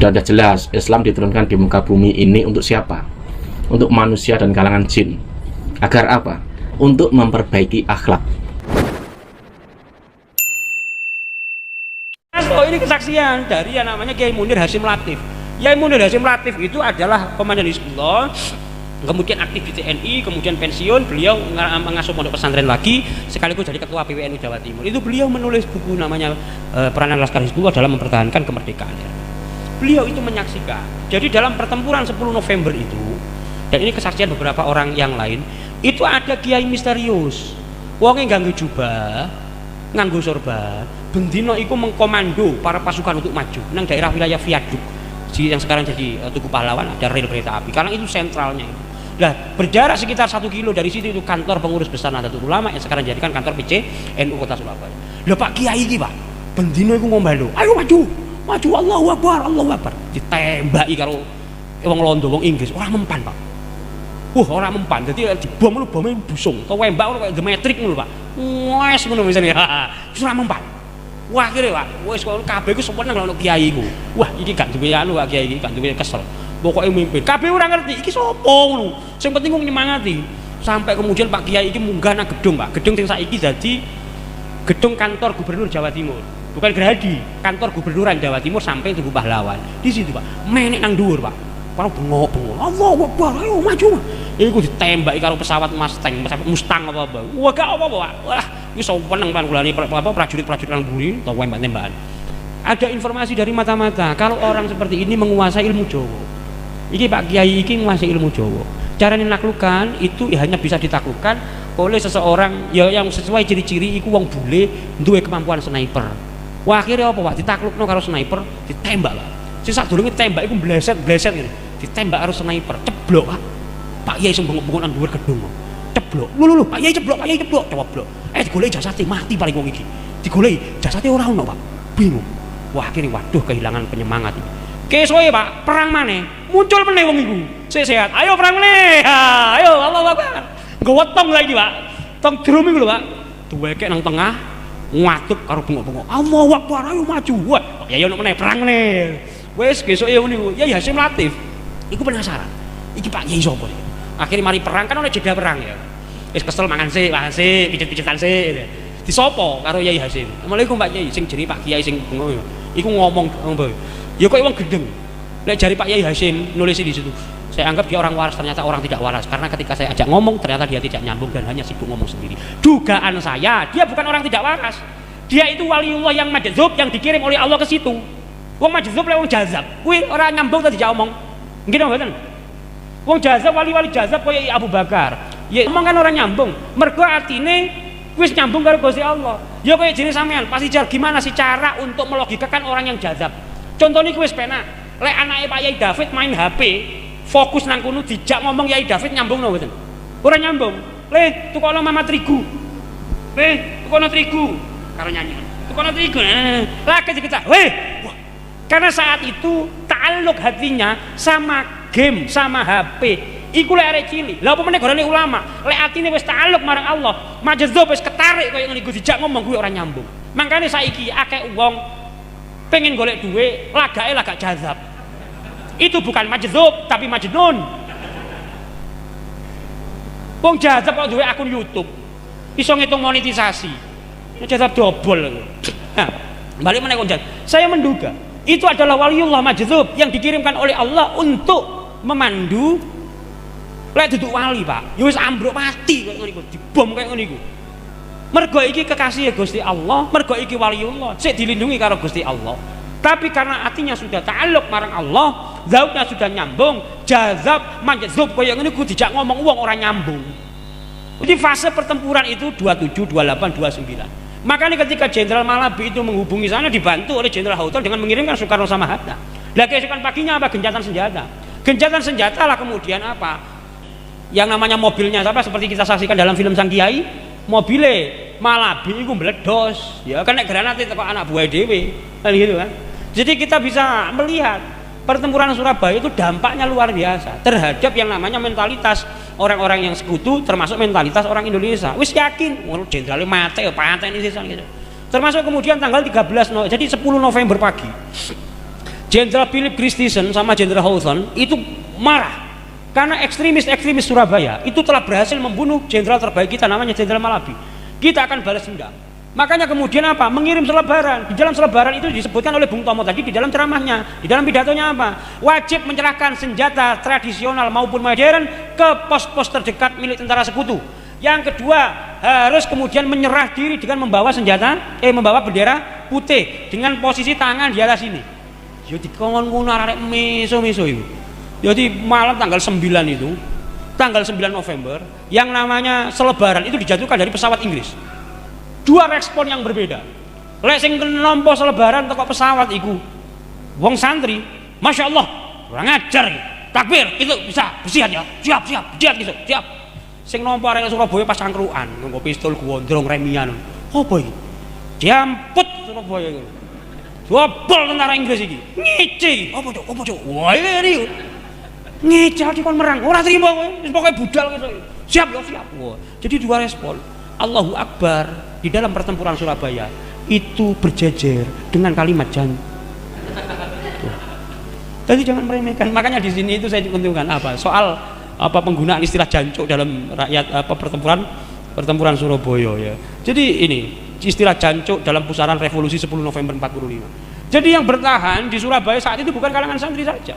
Sudah jelas Islam diturunkan di muka bumi ini untuk siapa? Untuk manusia dan kalangan jin. Agar apa? Untuk memperbaiki akhlak. Oh, ini kesaksian dari yang namanya Kiai Munir Hasyim Latif. Kiai Munir Hasyim Latif itu adalah komandan Hizbullah, kemudian aktif di TNI, kemudian pensiun. Beliau mengasuh pondok pesantren lagi, sekaligus jadi ketua PWNU Jawa Timur. Itu beliau menulis buku namanya Peranan Laskar Hizbullah dalam mempertahankan kemerdekaan. Beliau itu menyaksikan. Jadi dalam pertempuran 10 November itu, dan ini kesaksian beberapa orang yang lain, itu ada kiai misterius. Wongnya nganggo jubah, nganggo sorban, bendino iku mengkomando para pasukan untuk maju nang daerah wilayah Viaduk yang sekarang jadi Tugu Pahlawan, ada rel kereta api karena itu sentralnya itu. Nah, berjarak sekitar 1 kilo dari situ itu kantor pengurus besar Nahdlatul Ulama yang sekarang jadikan kantor PCNU Kota Surabaya. Lho Pak Kiai iki Pak, bendino iku ngomando, ayo maju, maju, Allahu Akbar, Allahu Akbar. Ditembaki karo wong Londo, wong Inggris, ora mempan Pak. Ora mempan, jadi dibom lu bomnya busung, atau wembak lu kayak gemetrik lu Pak. Wes ngono misalnya, ora mempan. Wah kira Pak, wes kalau kabeh ku seneng kalau kiai ku. Wah iki gak duwe anu Pak Kiai iki, gak duwe kesel. Pokoknya mimpin, kabeh ora ngerti iki sapa ngono. Sing penting ku nyemangati. Sampai kemudian Pak Kiai iki munggah nang gedung Pak, gedung sing saiki dadi gedung kantor Gubernur Jawa Timur. Bukan Gerhadi, kantor Gubernuran Jawa Timur sampai Tugu Pahlawan. Di situ Pak, menek nang dhuwur Pak. Para bengok-bengok, Allahu Akbar, ayo maju. Iku ditembaki karo pesawat Mustang apa-apa. Wah gak apa-apa Pak. Wah, iki seneng kan kulane prajurit-prajurit nang buri atau tembak-tembakan. Ada informasi dari mata-mata kalau orang seperti ini menguasai ilmu Jawa. Iki Pak Kiai iki menguasai ilmu Jawa. Cara menaklukkan itu ya hanya bisa ditaklukkan oleh seseorang ya yang sesuai ciri-ciri iku wong bule duwe kemampuan sniper. Wah akhirnya apa Pak? Ditaklukno karo sniper, ditembak Pak. Sing sadurunge tembak iku bleset-bleset ngene. Ditembak karo sniper, ceblok Pak. Pak Yai sing bengok-bengok nang dhuwur gedung. Ceblok. Lho, Pak Yai ceblok, Pak Yai ceblok, ceblok. Digoleki jasate mati paling wong iki. Digoleki jasate ora ono, Pak. Bingung. Wah, akhirnya waduh kehilangan penyemangat. Kesoe, Pak, perang maneh. Muncul meneh wong iku. Sik sehat. Ayo perang meneh. Ayo Allahu Akbar. Nggo wetong saiki, Pak. Tong drum iku lho, Pak. Duweke nang tengah ngaduk karo bengok-bengok. Allahu Akbar, ayo maju. Wah, Pak Yai ono meneh perang meneh. Wes kesoke niku. Ya Hasyim Latif. Iku penasaran. Iki Pak Yai sapa iki? Akhirnya mari perang kan oleh jeda perang ya. Wis kesel mangan sik, pijet-pijetan sik. Disopo karo Yai Hasyim. Assalamualaikum Pak Yai, sing jenenge Pak Kiai sing bengok. Iku ngomong ya kok wong gendeng. Lek jari Pak Yai Hasyim nulis di situ. Saya anggap dia orang waras, ternyata orang tidak waras karena ketika saya ajak ngomong ternyata dia tidak nyambung dan hanya sibuk ngomong sendiri. Dugaan saya, dia bukan orang tidak waras. Dia itu waliullah yang majdzub yang dikirim oleh Allah ke situ. Wong majdzub lek wong jazab. Kuwi ora nyambung tadi dijak omong. Nggih to mboten? Wong jazab wali-wali jazab kaya Abu Bakar. Ya omong kan orang nyambung. Mergo atine wis nyambung karo Gusti Allah. Ya kaya jenis sampean, pasti jar gimana sih cara untuk melogikakan orang yang jazab. Contohnya wis penak. Lek anake Pak Yai David main HP, fokus nang kono dijak ngomong Yai David nyambung no mboten? Ora nyambung. Le, tukono mama terigu. Le, tukono terigu. Karo nyanyi. Tukono terigu. Lah kecek-kecek. Weh. Karena saat itu ta'alluq hatinya sama game, sama HP. Iku lek arek cilik. Lah apa meneh gorane ulama, lek atine wis ta'alluq marang Allah, majdzub wis ketarik kaya ngene iku dijak ngomong kuwi ora nyambung. Makane saiki akeh wong pengen golek duit, lagake lagak jazab. Itu bukan majdzub tapi majnun. Wong jazab kok duwe akun YouTube. Iso ngitung monetisasi. Jazab dobol. Nah, balik meneh wong jazab. Saya menduga itu adalah waliullah majdzub yang dikirimkan oleh Allah untuk memandu. Lek duduk wali Pak, ya wis ambruk mati kaya ngono iku, dibom kaya ngono iku. Mergo iki kekasih Gusti Allah, mergo iki waliullah, sik dilindungi karo Gusti Allah. Tapi karena hatinya sudah ta'alluq marang Allah, zautnya sudah nyambung, jazab, majdzub kaya ngono iku dijak ngomong wong ora nyambung. Jadi fase pertempuran itu 27, 28, 29. Makanya ketika Jenderal Malabi itu menghubungi sana dibantu oleh Jenderal Houthal dengan mengirimkan Soekarno sama Hatta. Lah keesokan paginya apa? Gencatan senjata. Gencatan senjata lah kemudian apa? Yang namanya mobilnya apa seperti kita saksikan dalam film Sang Kiai, mobilnya Malabi itu meledos. Ya kan nek granat itu kok anak buah dewe. Kan gitu kan. Jadi kita bisa melihat pertempuran Surabaya itu dampaknya luar biasa terhadap yang namanya mentalitas orang-orang yang sekutu, termasuk mentalitas orang Indonesia. Wis yakin, jenderalnya mati, pateni sisan gitu. Termasuk kemudian tanggal 13 jadi 10 November pagi. Jenderal Philip Christensen sama Jenderal Hawthorne itu marah karena ekstremis Surabaya itu telah berhasil membunuh jenderal terbaik kita namanya Jenderal Malabi. Kita akan balas dendam. Makanya kemudian apa? Mengirim selebaran. Di dalam selebaran itu disebutkan oleh Bung Tomo tadi di dalam ceramahnya, di dalam pidatonya apa? Wajib menyerahkan senjata tradisional maupun modern ke pos-pos terdekat milik tentara sekutu. Yang kedua, harus kemudian menyerah diri dengan membawa membawa bendera putih dengan posisi tangan di atas ini. Jadi kongon arek meso-meso itu. Jadi malam tanggal 9 itu, tanggal 9 November, yang namanya selebaran itu dijatuhkan dari pesawat Inggris. Dua respon yang berbeda. Lek sing nampa selebaran teko pesawat iku wong santri, Masya Allah, kurang ajar iki. Takbir, itu bisa, bersiap ya. Siap, bersiap gitu, siap. Sing nampa arek Surabaya pas cangkruan, nggo pistol gondrong remian. Apa iki? Jamput Surabaya iku. Dobol tentara Inggris iki. Ngece iki. Apa cuk? Wah, iki. Ngece di kon merang. Ora trimo kowe. Wis pokoke budal gitu. Siap. Wah. Jadi dua respon. Allahu Akbar di dalam pertempuran Surabaya itu berjejer dengan kalimat janji. Jadi jangan meremehkan. Makanya di sini itu saya untungkan apa? Soal apa penggunaan istilah jancuk dalam rakyat pertempuran Surabaya ya. Jadi ini istilah jancuk dalam pusaran revolusi 10 November 45. Jadi yang bertahan di Surabaya saat itu bukan kalangan santri saja.